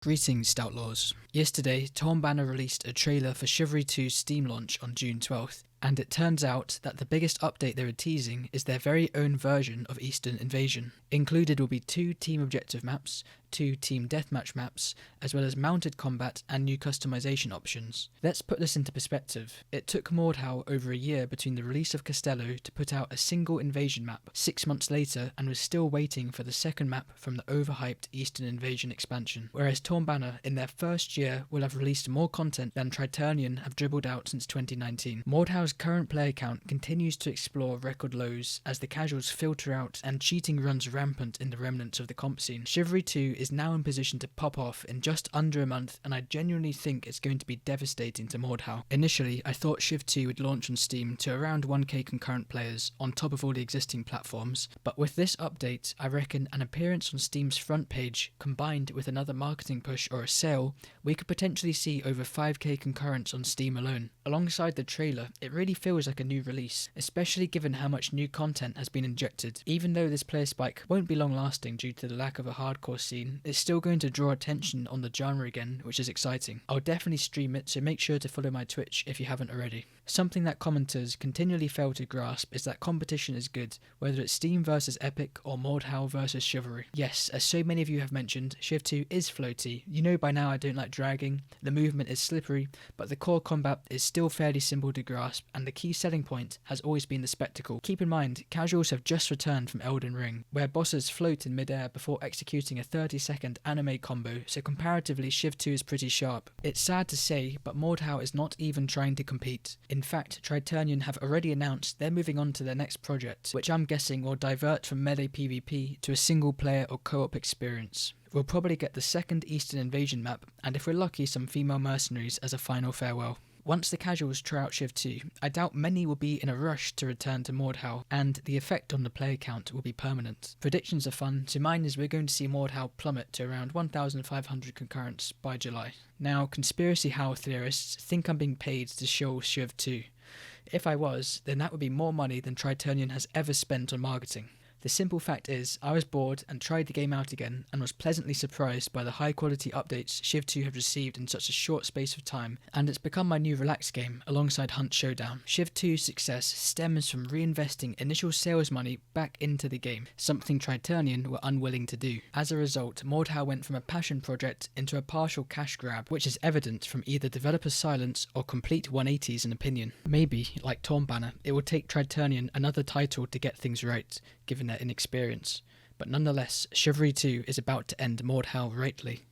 Greetings, Stoutlaws. Yesterday, Tom Banner released a trailer for Chivalry 2's Steam launch on June 12th, and it turns out that the biggest update they were teasing is their very own version of Eastern Invasion. Included will be 2 team objective maps, 2 team deathmatch maps, as well as mounted combat and new customization options. Let's put this into perspective. It took Mordhau over a year between the release of Castello to put out a single invasion map 6 months later, and was still waiting for the second map from the overhyped Eastern Invasion expansion. Whereas Tom Banner, in their first year, will have released more content than Triturnian have dribbled out since 2019. Mordhau's current player count continues to explore record lows as the casuals filter out and cheating runs rampant in the remnants of the comp scene. Chivalry 2 is now in position to pop off in just under a month, and I genuinely think it's going to be devastating to Mordhau. Initially, I thought Shiv 2 would launch on Steam to around 1k concurrent players on top of all the existing platforms, but with this update, I reckon an appearance on Steam's front page combined with another marketing push or a sale, we could potentially see over 5k concurrents on Steam alone. Alongside the trailer, it really feels like a new release, especially given how much new content has been injected. Even though this player spike won't be long lasting due to the lack of a hardcore scene, it's still going to draw attention on the genre again, which is exciting. I'll definitely stream it, so make sure to follow my Twitch if you haven't already. Something that commenters continually fail to grasp is that competition is good, whether it's Steam versus Epic or Mordhau versus Chivalry. Yes, as so many of you have mentioned, Shiv 2 is floaty. You know by now I don't like dragging, the movement is slippery, but the core combat is still fairly simple to grasp, and the key selling point has always been the spectacle. Keep in mind, casuals have just returned from Elden Ring, where bosses float in midair before executing a 30-second anime combo, so comparatively Shiv 2 is pretty sharp. It's sad to say, but Mordhau is not even trying to compete. In fact, Triturnian have already announced they're moving on to their next project, which I'm guessing will divert from melee PvP to a single player or co-op experience. We'll probably get the second Eastern Invasion map, and if we're lucky, some female mercenaries as a final farewell. Once the casuals try out Shiv 2, I doubt many will be in a rush to return to Mordhau, and the effect on the player count will be permanent. Predictions are fun, so mine is we're going to see Mordhau plummet to around 1,500 concurrents by July. Now, conspiracy how theorists think I'm being paid to shill Shiv 2. If I was, then that would be more money than Triturnian has ever spent on marketing. The simple fact is, I was bored and tried the game out again and was pleasantly surprised by the high quality updates Shiv 2 have received in such a short space of time, and it's become my new relaxed game alongside Hunt Showdown. Shiv 2's success stems from reinvesting initial sales money back into the game, something Triturnian were unwilling to do. As a result, Mordhau went from a passion project into a partial cash grab, which is evident from either developer silence or complete 180s in opinion. Maybe, like Tom Banner, it will take Triturnian another title to get things right, given their inexperience, but nonetheless, Chivalry 2 is about to end Mordhau rightly.